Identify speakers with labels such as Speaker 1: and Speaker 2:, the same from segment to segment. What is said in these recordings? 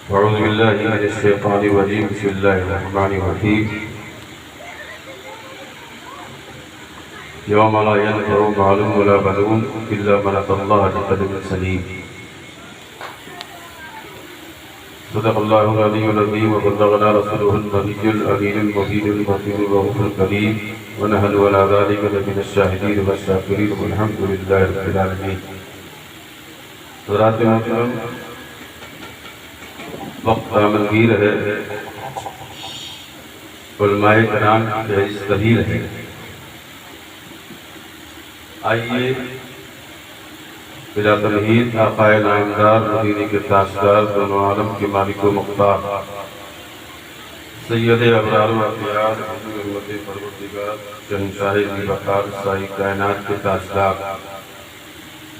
Speaker 1: أعوذ بالله من الشيطان الرجيم بسم الله الرحمن الرحيم يوم لا ينفع مال ولا بنون إلا من أتى الله بقلب سليم صدق الله العلي العظيم وبلغنا رسوله النبي الأمين المبين المبين الرؤوف الكريم ونحن على ذلك لمن الشاهدين والشاكرين والحمد لله رب العالمين. حضرات محترم، وقت آمدگیر ہے، علماء کرام کی فہرست طویل ہے. آئیے بلا تمہید آقائے نامدار مدینے کے تاجدار دونوں عالم کے مالک و مختار سید ابرار و اطیار حضور امت پروردگار شہنشاہ ذوالفقار سائی کائنات کے تاجدار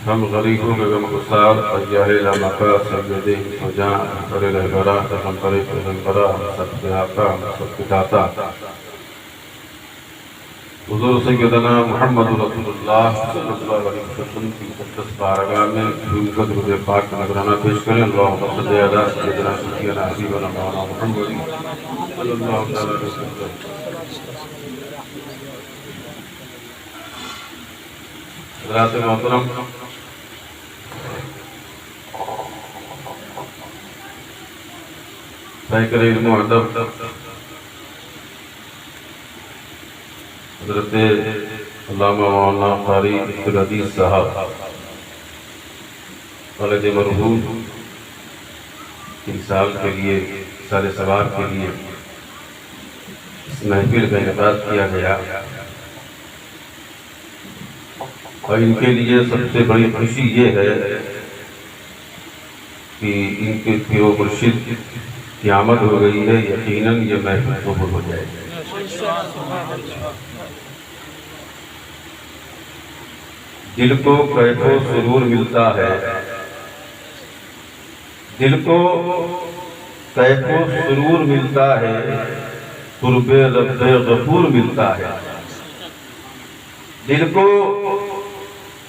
Speaker 1: ہم غریبوں کے غم گسار ایاہ لامکا سید فجاں احمد رہبرا پیغمبر پیغمبرا ہم سب کے آقا ہم سب کے داتا حضور سیدنا محمد رسول اللہ صلی اللہ علیہ وسلم کی مقدس بارگاہ میں جھوم کر درود پاک کا نذرانہ پیش کریں. اللہم صلی علی سیدنا سیدنا حبیبنا مولانا محمد صلی اللہ علیہ وسلم. حضرات محترم، پیکر علم و ادب حضرت علامہ مولانا قاری عبدالعزیز صاحب والد مرحوم کی مثال کے لیے سال سوار کے لیے اس محفل کا انعقاد کیا گیا، اور ان کے لیے سب سے بڑی خوشی یہ ہے کہ ان کے پیر و مرشد کی آمد ہو گئی ہے. یقیناً یہ محفل قبول ہو جائے گی. دل کو کیف و سرور ملتا ہے، دل کو کیف و سرور ملتا ہے، قرب رب غفور ملتا ہے. دل کو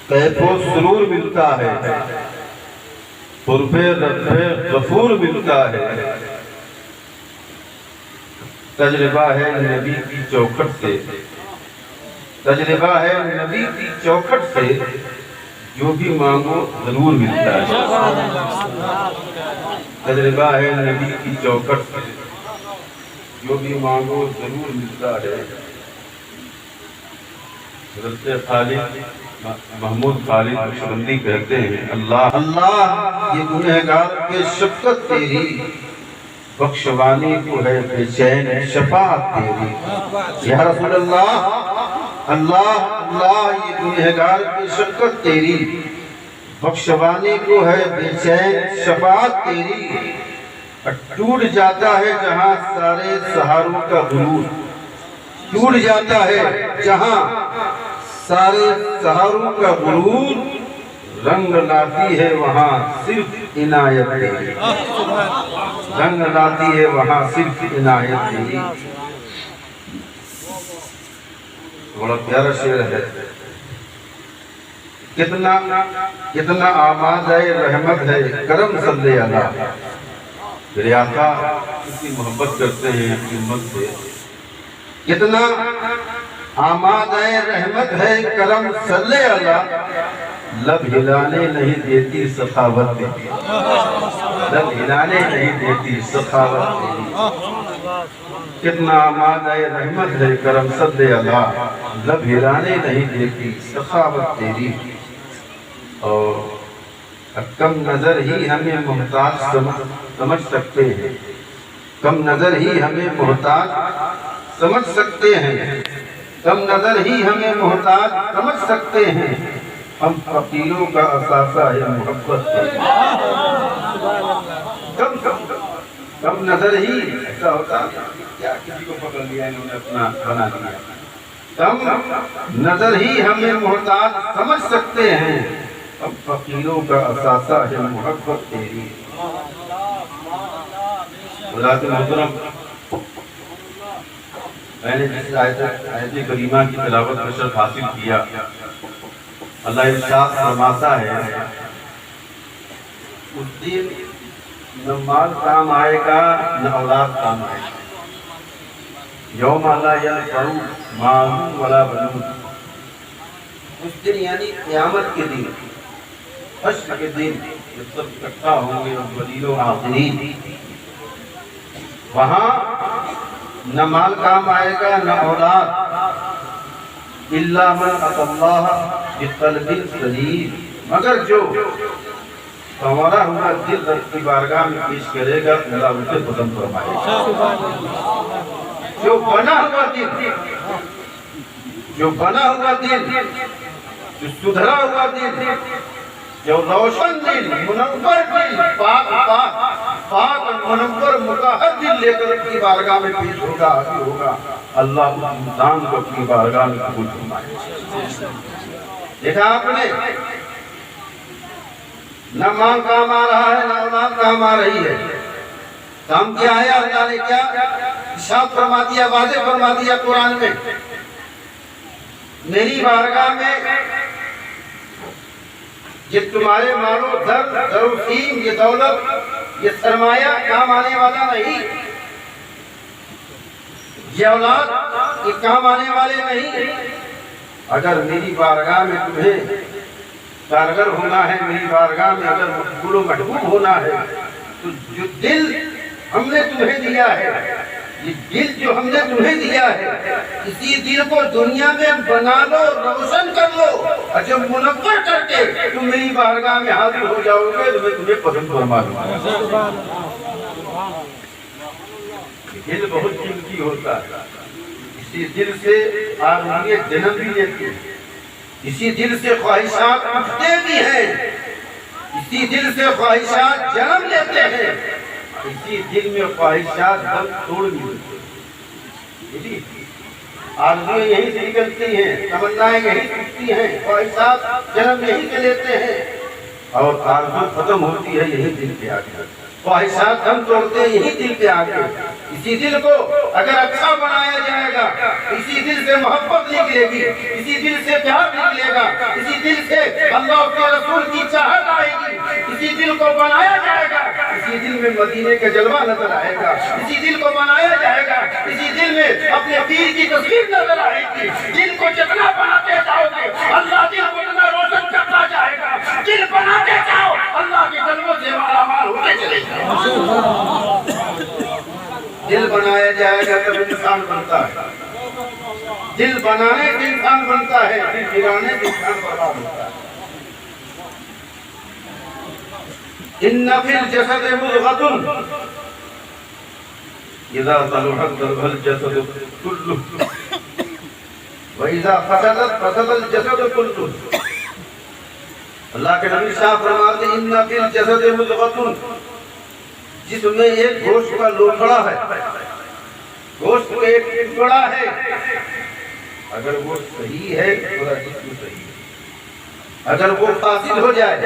Speaker 1: کیف و سرور ملتا ہے، قرب رب غفور ملتا ہے. تجربہ ہے نبی کی چوکھٹ سے، تجربہ ہے نبی کی چوکھٹ سے، جو بھی مانگو ضرور ملتا ہے. تجربہ ہے نبی کی چوکھٹ سے، جو بھی مانگو ضرور ملتا ہے. حضرت خالد محمود خالد نقشبندی کہتے ہیں، اللہ اللہ یہ گنہگار پہ شفقت تیری، بخشوانے کو ہے بے چین شفاعت تیری. یا رسول اللہ، اللہ اللہ یہ گنہگار کی شفقت تیری، بخشوانے کو ہے بے چین شفاعت تیری. ٹوٹ جاتا ہے جہاں سارے سہاروں کا غرور، ٹوٹ جاتا ہے جہاں سارے سہاروں کا غرور، رنگ لاتی ہے وہاں صرف عنایت تیری، رنگ لاتی ہے وہاں صرف عنایت تیری. بڑا پیارا شعر ہے. کتنا آماد ہے رحمت ہے کرم صلی اللہ. میرے آقا کتنی محبت کرتے ہیں اپنی امت سے. کتنا آماد ہے رحمت ہے کرم صلی اللہ، لب ہلانے نہیں دیتی سخاوت تیری، لب ہلانے نہیں دیتی سخاوت تیری. کتنا آماد ہے رحمت ہے کرم صلی اللہ، لب ہلانے نہیں دیتی سخاوت تیری. اور کم نظر ہی ہمیں محتاج سمجھ سکتے ہیں، کم نظر ہی ہمیں محتاج سمجھ سکتے ہیں، کم نظر ہی ہمیں محتاج سمجھ سکتے ہیں. ہم فقیروں کا اثاثہ ہے محبت تیری. کم نظر ہی ایسا ہوتا ہے کیا کسی کو پکڑ لیا انہوں نے اپنا بنا دیا. کم نظر ہی ہمیں محتاج سمجھ سکتے ہیں، ہم فقیروں کا اثاثہ ہے محبت تیری. حضرات محترم، میں نے جس آیت کریمہ کی تلاوت کا شرف حاصل کیا، اللہ ارشاد فرماتا ہے اس دن نہ مال کام آئے گا نہ اولاد کام آئے گا۔ یوم لا ینفع مال ولا بنون، اس دن یعنی قیامت کے دن، حشر کے دن جب سب اکٹھا ہوں گے اولین و آخرین، وہاں نہ مال کام آئے گا نہ اولاد، الا من اتی اللہ بقلب سلیم، مگر جو ہمارا ہوا دل رب کی بارگاہ میں پیش کرے گا اللہ اسے پسند فرمائے گا۔ جو بنا ہوا دل، جو بنا ہوا دل، جو سدھرا ہوا دل، جو روشن دل، منور دل، پاک پاک منور مطہر دل لے کر اپنی بارگاہ میں پیش ہوگا، حاضر ہوگا، اللہ اس انسان کو اپنی بارگاہ میں قبول فرمائے گا۔ دیکھا آپ نے، نہ مال کام آ رہا ہے نہ اولاد کام آ رہی ہے، کام کیا ہے؟ اللہ نے کیا ارشاد فرما دیا، واضح فرما دیا قرآن میں، میری بارگاہ میں یہ تمہارے مال و زر و سیم، یہ دولت، یہ سرمایہ کام آنے والا نہیں، یہ اولاد یہ کام آنے والے نہیں۔ اگر میری بارگاہ میں تمہیں کارگر ہونا ہے، میری بارگاہ میں اگر مقبول و محبوب ہونا ہے، تو جو دل ہم نے تمہیں دیا ہے، یہ دل جو ہم نے تمہیں دیا ہے، اسی دل کو دنیا میں بنا لو، روشن کر لو، اور جب منور کر کے تم میری بارگاہ میں حاضر ہو جاؤ گے تو میں تمہیں پسند فرما دوں گا۔ دل بہت قیمتی ہوتا ہے، اسی دل سے آدمی جنم بھی لیتی ہے، اسی دل سے خواہشات اٹھتے بھی ہیں، اسی دل سے خواہشات جنم لیتے ہیں، اسی دل میں خواہشات دم توڑ بھی دیتے ہیں۔ آرزویں یہیں سے نکلتی ہیں، تمنائیں یہیں ٹوٹتی ہیں، خواہشات جنم یہیں سے لیتے ہیں، اور آرزو ختم ہوتی ہے یہیں دل پہ آ کے، خواہشات ہم توڑتے ہیں یہی دل پہ آ کے۔ اسی دل کو اگر اچھا بنایا جائے گا، اسی دل سے محبت نکلے گی، اسی دل سے پیار نکلے گا، اسی دل سے اللہ کے رسول کی چاہت آئے گی، اسی دل کو بنایا جائے گا، اسی دل میں مدینے کا جلوہ نظر آئے گا، اسی دل کو بنایا جائے گا، اسی دل میں اپنے پیر کی تصویر نظر آئے گی۔ دل کو جتنا بناتے جاؤ گے اللہ دل کو اتنا روشن کرتا جائے گا، دل بناتے جاؤ اللہ کے جلووں سے مالا مال ہوتے چلے جاؤ۔ دل بنایا جائے گا تب انسان بنتا ہے، دل بنانے سے انسان بنتا ہے، دل گرانے سے انسان برباد ہوتا ہے۔ ان فی الجسد مضغۃ اذا صلحت صلح الجسد كله واذا فسدت فسد الجسد كله۔ اللہ کے نبی صاحب فرماتے ہیں ان فی الجسد مضغۃ، جس میں ایک گوشت کا لوتھڑا ہے، گوشت کا ایک ٹکڑا ہے، اگر وہ صحیح ہے پورا جسم صحیح ہے، اگر وہ فاسد ہو جائے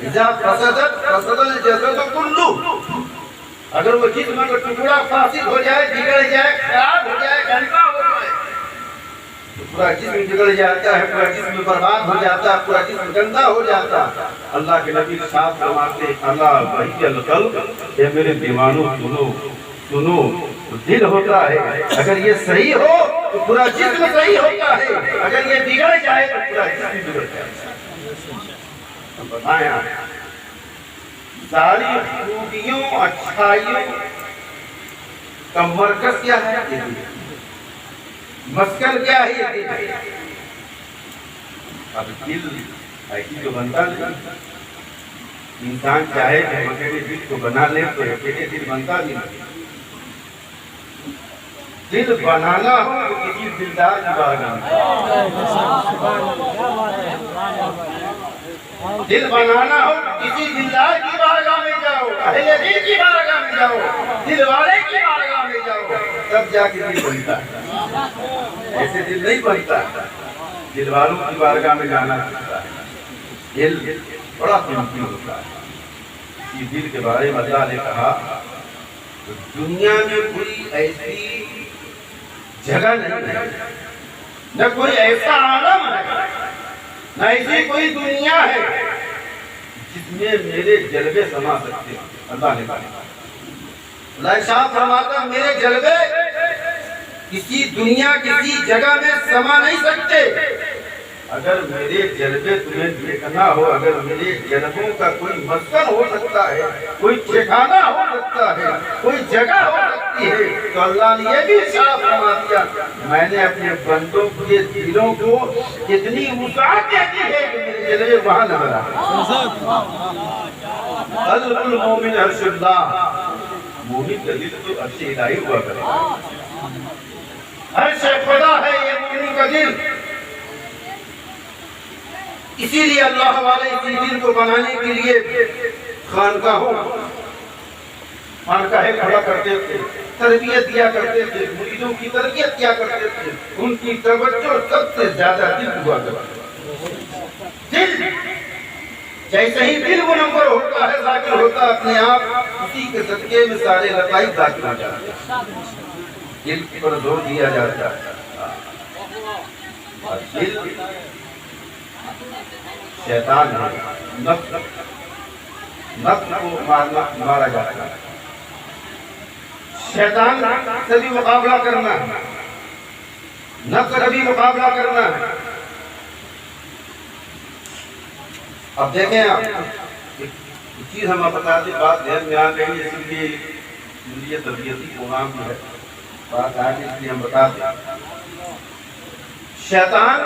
Speaker 1: اذا فسدت فسد الجسد كله، اگر وہ جسم کا ٹکڑا فاسد ہو جائے، بگڑ جائے، خراب ہو جائے، گندا ہو جائے، تو پورا جسم بگڑ جاتا ہے، پورا جسم برباد ہو جاتا ہے، پورا جسم گندا ہو جاتا ہے۔ اللہ کے نبی صاحب فرماتے ہیں اللہ وحی القلب، اے میرے دیوانوں سنو سنو، دل ہوتا ہے اگر یہ صحیح ہو تو پورا جسم صحیح ہوتا ہے، اگر یہ بگڑ جائے تو پورا جسم بگڑ جائے۔ بتائیں ساری خوبیوں اچھائیوں کا مرکز کیا ہے؟ یہ دل۔ مسکن کیا ہے؟ یہ دل۔ اب دل ایسی تو بنتا نہیں، انسان چاہے کہ اکیلے دل کو بنا لے تو اکیلے دل بنتا نہیں۔ دل بنانا ہو تو کسی دلدار کی بارگاہ میں، دل بنانا ہو تو کسی دلدار کی بارگاہ میں جاؤ، اہل دل کی بارگاہ میں جاؤ، دل والے کی بارگاہ میں جاؤ، تب جا کے دل بنتا ہے، ایسے دل نہیں بنتا۔ دل والوں کی بارگاہ میں جانا پڑتا ہے، دل بڑا قیمتی ہوتا ہے۔ اس دل کے بارے میں اللہ نے کہا تو دنیا میں کوئی ایسی جگہ نہیں ہے، نہ کوئی ایسا عالم ہے، نہ ایسی کوئی دنیا ہے جس میں میرے جلوے سما سکتے ہیں۔ اللہ نے کہا اللہ شاہ فرماتا میرے جلوے کسی دنیا کسی جگہ میں سما نہیں سکتے. اگر میرے جلوے تمہیں دیکھنا ہو، اگر میرے جلووں کا کوئی مسکن ہو سکتا ہے، کوئی ٹھکانہ ہو سکتا ہے، کوئی جگہ ہو سکتی ہے، تو اللہ نے یہ بھی ارشاد فرما دیا میں نے اپنے بندوں کے دلوں کو اتنی وسعت دے دی ہے کہ میرے جلوے وہاں نظر آئے. قلب المومن عرش اللہ، مومن کا دل تو عرش الہی ہوا کرے. عرش خدا ہے یہ مومن کا دل. اسی لیے اللہ والے اسی دل کو بنانے کے لیے خانقاہیں کھڑا کرتے تھے، تربیت دیا کرتے تھے، مریدوں کی تربیت کیا کرتے تھے. ان کی توجہ سب سے زیادہ دل ہوا کرتا. دل جیسے ہی دل منور ہوتا ہے، ذاکر ہوتا اپنے آپ، اسی کے صدقے میں سارے لطائف ذاکر ہو جاتے ہیں. دل پر زور دیا جاتا ہے. اور دل شیطان ہے، نفس کو مارا جاتا ہے. شیطان سے بھی مقابلہ کرنا ہے، نفس سے بھی مقابلہ کرنا ہے. اب دیکھیں آپ ایک چیز ہم بتاتے بات دھیان میں آ گئی، اس لیے یہ تربیتی پروگرام جو ہے بات آ گئی، اس لیے ہم بتاتے ہیں. شیطان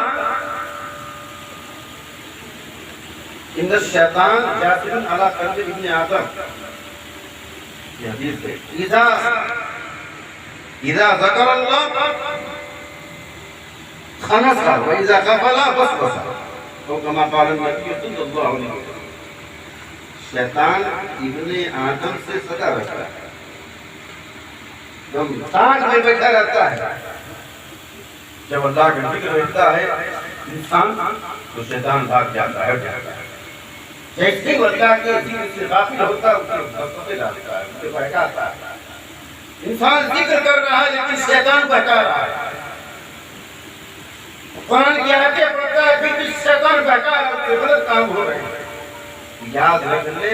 Speaker 1: ان الشیطان جاثم علی قلب ابن آدم، یہ حدیث ہے. اذا ذکر اللہ خنس و اذا غفل وسوس، تو کما قال النبی صلی اللہ علیہ وسلم. شیطان ابن آدم سے سٹا رہتا ہے، جب تاج میں بیٹھا رہتا ہے. جب اللہ کا ذکر ہوتا ہے انسان تو شیطان بھاگ جاتا ہے. جیسے ہی اللہ کے ذکر سے غافل ہوتا ہے اسے وسوسے ڈالتا ہے، اسے بہکاتا ہے. انسان ذکر کر رہا ہے لیکن شیطان بہکا رہا ہے. قرآن کی آیتیں پڑھتا ہے پھر بھی شیطان بہکا رہا ہے، اس سے غلط کام ہو رہے ہیں. یاد رکھ لے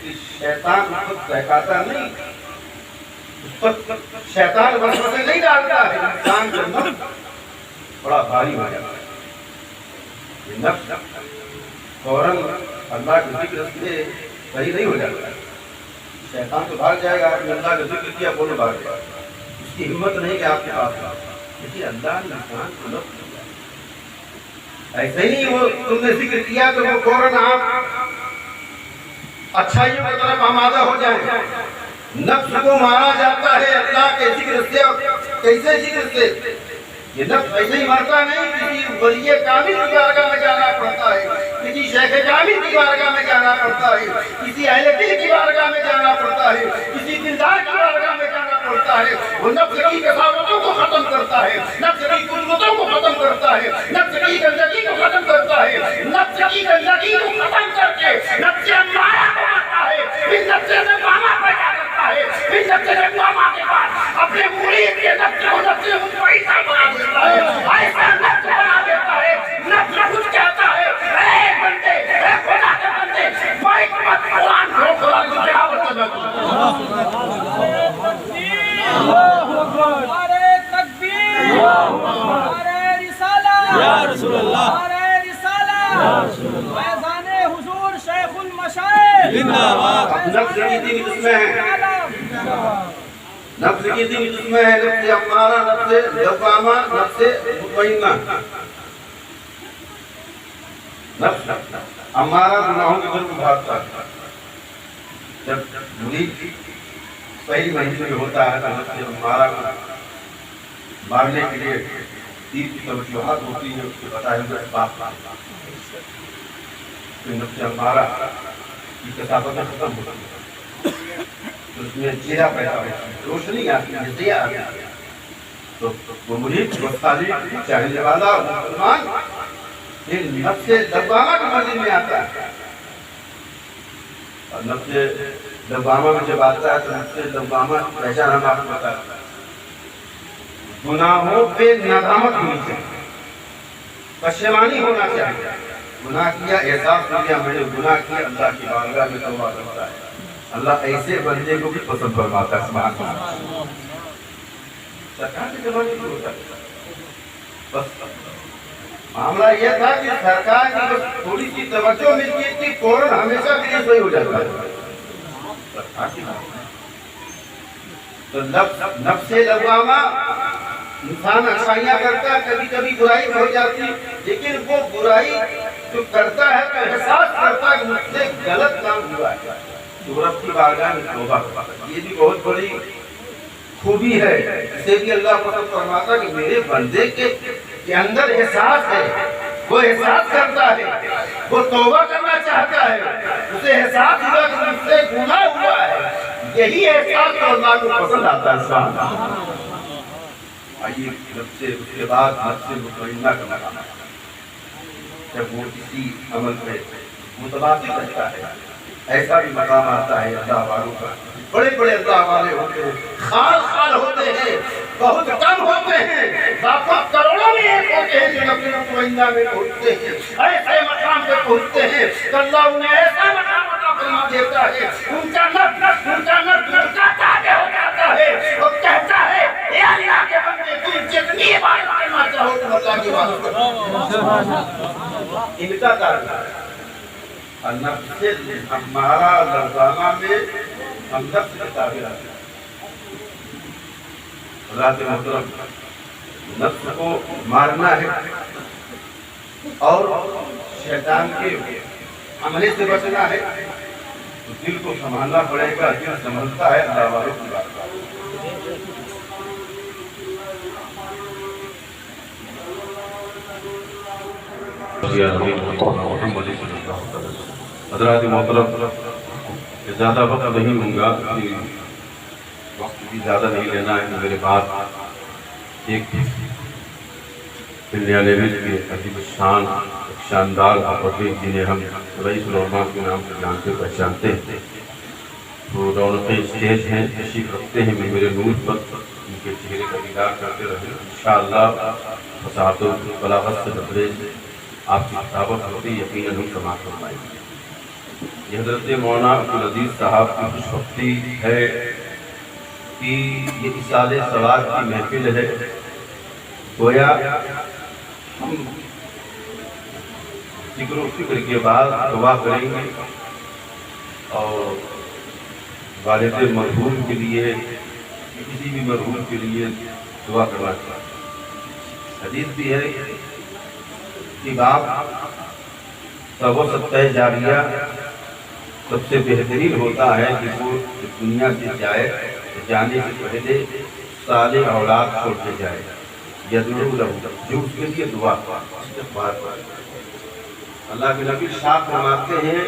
Speaker 1: کہ شیطان خود بہکاتا نہیں، اس پر شیطان وسوسے نہیں ڈالتا ہے. انسان کا نفس بڑا بھاری ہو جاتا ہے. یہ نفس فوراً اللہ کے ذکر سے صحیح نہیں ہو جاتا ہے. شیطان تو بھاگ جائے گا، آپ نے اللہ کا ذکر کیا بولو بھاگ جائے گا. اس کی ہمت نہیں کہ آپ کے پاس آئے. لیکن اللہ نے انسان کو نفس دیا. ایسے ہی وہ تم نے ذکر کیا تو وہ فوراً آپ اچھائیوں کی طرف آمادہ ہو جائیں. نفس کو مارا جاتا ہے اللہ کے ذکر سے. کیسے ذکر سے؟ یہ نفس ایسے ہی مرتا نہیں، کسی ولی کامل کی بارگاہ میں جانا پڑتا ہے، کسی شیخ کامل کی بارگاہ میں جانا پڑتا ہے، کسی اہل دل کی بارگاہ میں جانا پڑتا ہے، کسی دلدار کی بارگاہ میں جانا پڑتا ہے. وہ نفس کی کساوتوں کو ختم کرتا ہے، نفس کی قوتوں کو ختم کرتا ہے، نفس کی گندگی کو ختم کرتا ہے. نفس کی گندگی کو ختم کر کے نفس امارہ کو مارتا ہے، پھر نفس لوامہ پیدا کرتا ہے، پھر نفس لوامہ کے بعد اپنے مرید کے نفس کو نفس مطمئنہ بنا دیتا ہے. ایسا نفس بنا دیتا ہے. نفس خود کہتا ہے اے بندے، اے خدا کے بندے، مائک مت قرآن کو خدا کو دعوت کر
Speaker 2: نعرہ تکبیر، نعرہ رسالہ یا رسول اللہ، نعرہ رسالہ، فیضان حضور شیخ المشائخ زندہ باد.
Speaker 1: نفس کی تین قسمیں ہیں، نفس کی تین قسمیں ہیں، نفس امارہ، نفس لوامہ، نفس مطمئنہ. نفس امارہ گناہوں کی طرف بھاگتا ہے. جب مرید پہلی مہینے میں ہوتا ہے تو نفس امارہ کو مارنے کے لیے تیر کی توجہات ہوتی ہے، اس کے بتائے ہوئے اسباب. نفس امارہ کی کثافتیں ختم ہوتی ہیں، اس میں چہرہ پیدا ہوتی ہے، روشنی آتی ہے، ضیاء آتی ہے. تو وہ مرید وہ صالح چاہنے والا مسلمان پھر نفس لوامہ کی منزل میں آتا ہے. اور نفس لوامہ میں جب آتا ہے تو نفس لوامہ کی پہچان ہم آپ کو بتاتے ہیں. گناہوں پہ ندامت ہونی چاہیے، پشیمانی ہونا چاہیے. گناہ کیا، احساس ہو گیا میں نے گناہ کیا، اللہ کی بارگاہ میں توبہ کرتا ہے. اللہ ایسے بندے کو بھی پسند فرماتا ہے. سبحان اللہ. سرکار کے زمانے میں ہوتا ہے. بس معاملہ یہ تھا کہ سرکار کی بس تھوڑی سی توجہ ملتی تھی فوراً ہمیشہ کے لیے صحیح ہو جاتا ہے. سرکار کی تو نفس لوامہ انسان اچھائیاں کرتا ہے, کبھی کبھی برائی ہو جاتی, لیکن وہ برائی جو کرتا ہے تو احساس کرتا ہے کہ مجھ سے غلط کام ہوا ہے, تو رب کی بارگاہ میں توبہ کرتا ہے. یہ بھی بہت بڑی خوبی ہے. اسے بھی اللہ پسند فرماتا ہے کہ میرے بندے کے اندر احساس ہے, وہ احساس کرتا ہے, وہ توبہ کرنا چاہتا ہے, اسے احساس ہوا کہ مجھ سے گناہ ہوا ہے. یہی احساس تو اللہ کو پسند آتا ہے. آئیے اس کے بعد نفس مطمئنہ کا مقام ہے. جب وہ کسی عمل پہ متبادل رہتا ہے, ایسا بھی مقام آتا ہے اللہ والوں کا. بڑے بڑے اللہ والے ہوتے ہیں, خال ہوتے ہیں, بہت کم ہوتے ہیں, لاکھوں کروڑوں میں ایک ہوتے ہیں جو نفس مطمئنہ میں پہنچتے ہیں. ایسے مقام پہ پہنچتے ہیں کہ اللہ انہیں ایسا مقام عطا فرما دیتا ہے, ان کا نفس ان کا تابع ہو جاتا ہے اور کہتا ہے اے اللہ کے بندے تم جتنی بات کرنا چاہو تم اللہ کی بات کرو. ان کا تابع نفس ہمارا لرزانہ میں ہم نفس کے تابع رہتے ہیں. حضرات محترم, نفس کو مارنا ہے اور شیطان کے حملے سے بچنا ہے تو دل کو سنبھالنا پڑے گا. دل سنبھلتا ہے اللہ والوں کی بات. حضرات محترم, زیادہ وقت نہیں لوں گا, وقت بھی زیادہ نہیں لینا ہے. میرے پاس ایک انڈیا لیول کے عجیب شان شاندار اپنے جنہیں ہم رئیس العلماء کے نام سے جانتے پہچانتے ہیں, وہ رونق اسٹیج ہیں, تشریف رکھتے ہیں. میرے نور پر ان کے چہرے کا دیدار کرتے رہے انشاءاللہ. فصاحت و بلاغت سے لبریز آپ کی کتابت ہوتی یقیناً ہم سماعت فرمائیں گے. یہ حضرت مولانا عبدالعزیز صاحب کی خوش بختی ہے کہ یہ اصالِ سوار کی محفل ہے. گویا ہم ذکر و فکر کے بعد دعا کریں گے اور والد مرحوم کے لیے, کسی بھی مرحوم کے لیے دعا کرنا چاہتے ہیں. حدیث بھی ہے کہ باپ کا وہ صدقہ جاریہ سب سے بہترین ہوتا ہے کہ وہ دنیا سے جائے, جانے سے پہلے صالح اولاد چھوڑ کے جائے. یدعو لہ, جو اس کے لیے دعا استغفار کرے. اللہ کے نبی شاہ فرماتے ہیں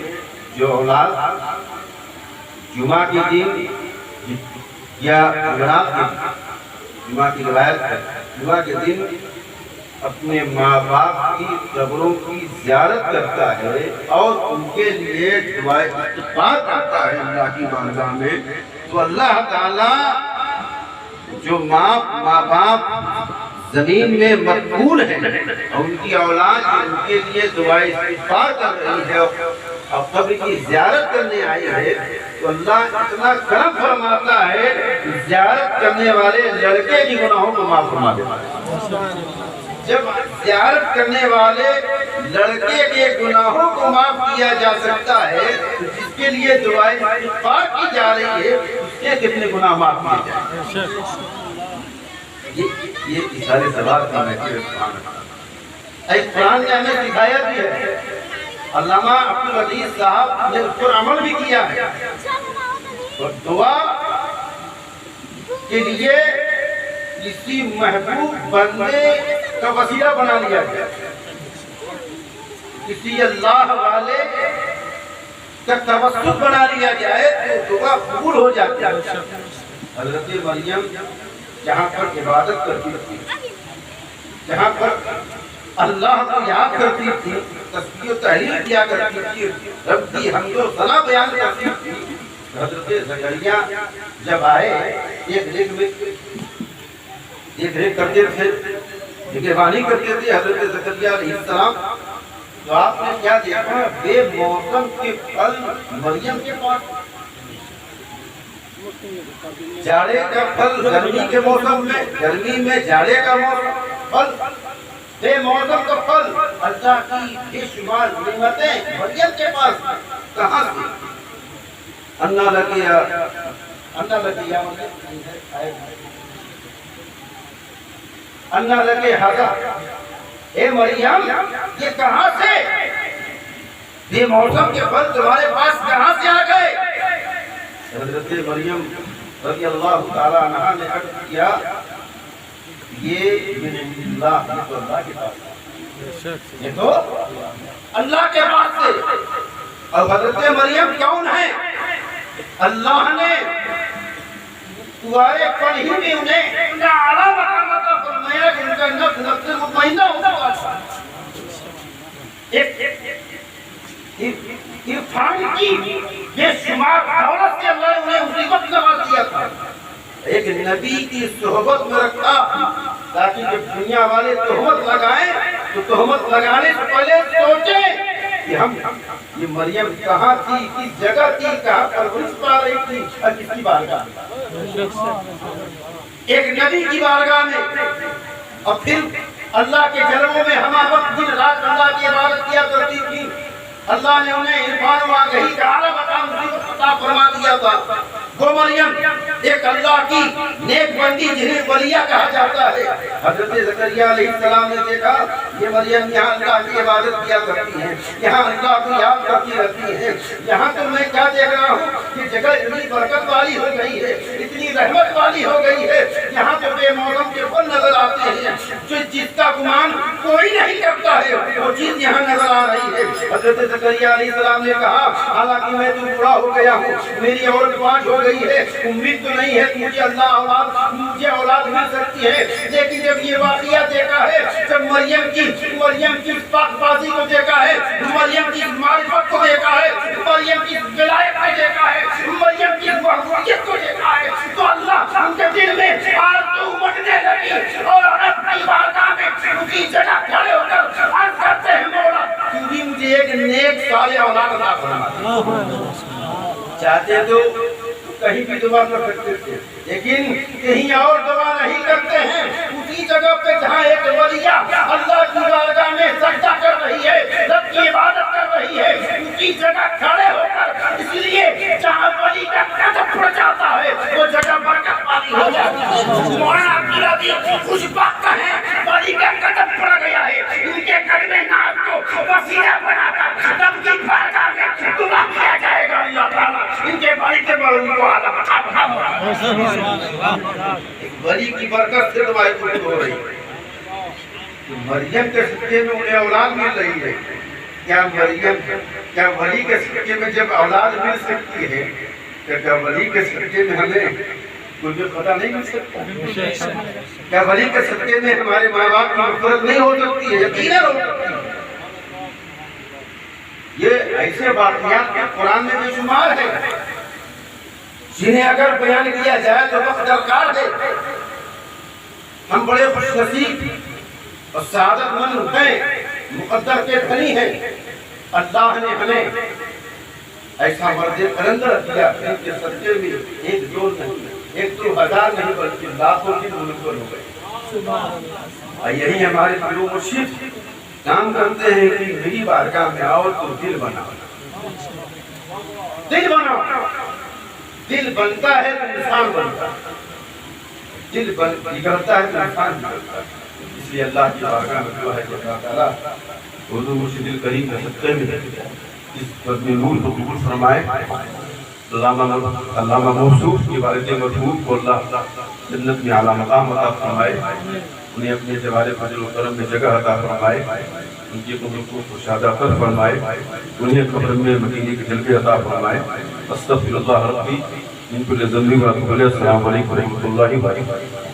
Speaker 1: جو اولاد جمعہ کے دن یا جمعرات کے دن, جمعہ کی روایت ہے, جمعہ کے دن اپنے ماں باپ کی قبروں کی زیارت کرتا ہے اور ان کے لیے دعائے استغفار کرتا ہے اللہ کی بارگاہ میں, تو اللہ تعالی جو ماں باپ زمین میں مقبول ہیں اور ان کی اولاد ان کے لیے دعائے استغفار کر رہی ہے اور قبر کی زیارت کرنے آئی ہے, تو اللہ اتنا کرم فرماتا ہے زیارت کرنے والے لڑکے کی گناہوں کو معاف فرما دیتا ہے. جب زیارت کرنے والے لڑکے کے گناہوں کو معاف کیا جا سکتا ہے تو جس کے لیے دعائیں استغفار کی جا رہی ہے اس کے کتنے گناہ معاف کیے جائیں. یہ اصالِ سوار کا محفل ہے. قرآن نے ہمیں سکھایا بھی ہے, علامہ عبدالعزیز صاحب نے اس پر عمل بھی کیا ہے. اور دعا کے لیے کسی محبوب بندے کا وسیلہ بنا لیا گیا, کسی اللہ والے کا توسط بنا لیا جائے تو دعا قبول ہو جاتی ہے. حضرت مریم جہاں پر عبادت کرتی تھی, جہاں پر اللہ کو یاد کرتی تھی, تسبیح و تحلیل کیا کرتی تھی, رب کی حمد و ثنا بیان کرتی تھی, حضرت زکریا جب آئے ایک ریک کرتے تھے, نگہبانی کرتے تھے حضرت زکریا علیہ السلام, تو آپ نے کیا دیکھا, بے موسم کے پھل مریم کے پاس, جاڑے کا پھل گرمی کے موسم میں، گرمی میں جاڑے کا پھل، بے موسم کا پھل، اللہ کی بے شمار نعمتیں مریم کے پاس کہاں سے؟ انا لگیا انا لگے ہاگا، اے مریم یہ کہاں سے بے موسم کے پھل تمہارے پاس کہاں سے آ گئے؟ حضرت مریم رضی اللہ تعالیٰ عنہ نے عرض کیا یہ اللہ کے پاس، یہ تو اللہ کے پاس سے۔ اور حضرت مریم کون ہے؟ اللہ نے سورہ پڑھی میں انہیں اپنا اعلیٰ مقام عطا فرمایا کہ ان کا نفس مطمئنہ ہوگا۔ عرفان کی بے شمار دولت سے اللہ نے انہیں اسی وقت نواز دیا تھا، ایک نبی کی صحبت میں رکھا تاکہ جب دنیا والے تہمت لگائیں تو تہمت لگانے سے پہلے سوچیں کہ یہ مریم کہاں تھی، کس جگہ تھی، کہاں پرورش پا رہی تھی، اور کس کی بارگاہ میں؟ ایک نبی کی بارگاہ میں، اور پھر اللہ کے جلووں میں ہمہ وقت دن رات اللہ کی عبادت کیا کرتی تھی۔ اللہ نے انہیں عرفان و آگہی کا اعلیٰ مقام عطا فرما دیا تھا۔ وہ مریم ایک اللہ کی نیک بندی جنہیں ولیہ کہا جاتا ہے۔ حضرت زکریا علیہ السلام نے دیکھا یہ مریم یہاں اللہ کی عبادت کیا کرتی ہیں، یہاں اللہ کو یاد کرتی رہتی ہیں، یہاں تو میں کیا دیکھ رہا ہوں کہ جگہ اتنی برکت والی ہو گئی ہے، اتنی رحمت والی ہو گئی ہے، یہاں تو بے موسم کے پھل نظر آتے ہیں، جو جس کا گمان کوئی نہیں کرتا ہے وہ چیز یہاں نظر آ رہی ہے۔ حضرت زکریا علیہ السلام نے کہا حالانکہ میں تو بوڑھا ہو گیا ہوں، میری عمر 5 ہو گئی ہے، امید تو نہیں ہے کہ مجھے مجھے اولاد مل سکتی ہے، لیکن جب یہ واقعہ دیکھا ہے، جب مریم کی پاک بازی کو دیکھا ہے، مریم کی معرفت کو دیکھا ہے، مریم کی ولایت کو دیکھا ہے، مریم کی محبوبیت کو دیکھا ہے، تو اللہ ان کے دل میں آرزو امٹنے لگی اور اپنی بارگاہ میں اسی جگہ کھڑے ہو کر عرض کرتے ہیں مولا تو بھی مجھے ایک نیک صالح اولاد عطا فرما۔ چاہتے تو کہیں بھی دعا کر سکتے تھے، لیکن کہیں اور دعا نہیں کرتے ہیں، اسی جگہ پہ جہاں ایک ولیہ اللہ کی بارگاہ میں سجدہ کر رہی ہے، رب کی عبادت کر رہی ہے، اسی جگہ کھڑے ہو کر، اس لیے جہاں ولی کا قدم پڑ جاتا ہے وہ جگہ برکت والی ہو جاتی ہے۔ مولانا عبدالعزیز خوش بخت ہیں، ولی کا قدم پڑ گیا ہے، ان کے قدم ناز کو وسیلہ بنا کر رب کی بارگاہ میں دعا کیا جائے گا، اللہ تعالیٰ ان کے بھائی کے بڑھنے کو آدھا بتا ایک ولی کی برکت سے دعائیں قبول ہو رہی ہے۔ مریم کے صدقے میں انہیں اولاد مل رہی ہے، کیا ولی کے صدقے میں جب اولاد مل سکتی ہے کیا ولی کے صدقے میں ہمیں کوئی خطا نہیں مل سکتا؟ کیا ولی کے صدقے میں ہمارے ماں باپ کی مغفرت نہیں ہو سکتی ہے؟ یقیناً ہو سکتی ہے۔ یہ ایسے واقعات قرآن میں بے شمار ہے جنہیں اگر بیان کیا جائے تو وقت درکار ہے۔ ہم بڑے خوش نصیب اور سعادت مند ہیں، مقدر کے دھنی ہیں، اللہ نے ہمیں ایسا مرد قلندر دیا جن کے صدقے میں ایک دو نہیں، ایک دو ہزار نہیں بلکہ لاکھوں کی منور ہو گئے۔ یہی ہمارے پیر و مرشد کام کرتے ہیں کہ میری بارگاہ میں آؤ تو دل بناؤ، دل بناؤ، دل بنتا ہے تو انسان بنتا ہے، دل بگڑتا ہے تو انسان بگڑتا ہے۔ اس لیے اللہ کی بارگاہ میں دعا ہے کہ اللہ تعالیٰ حضور مرشد الکریم کے صدقے میں اس قدم نور کو قبول فرمائے۔ علامہ موصوف کی والد مرحوم کو اللہ جنت میں اعلیٰ مقام عطا فرمائے، انہیں اپنے جوار فضل و کرم میں جگہ عطا فرمائے، ان کی قبر کو شہادت فرمائے، انہیں قبر میں مدینے کے جلوے عطا فرمائے۔ استغفر اللہ ربی من کل ذنب و اتوب الیہ۔ السلام علیکم و رحمۃ اللہ وبرکاتہ۔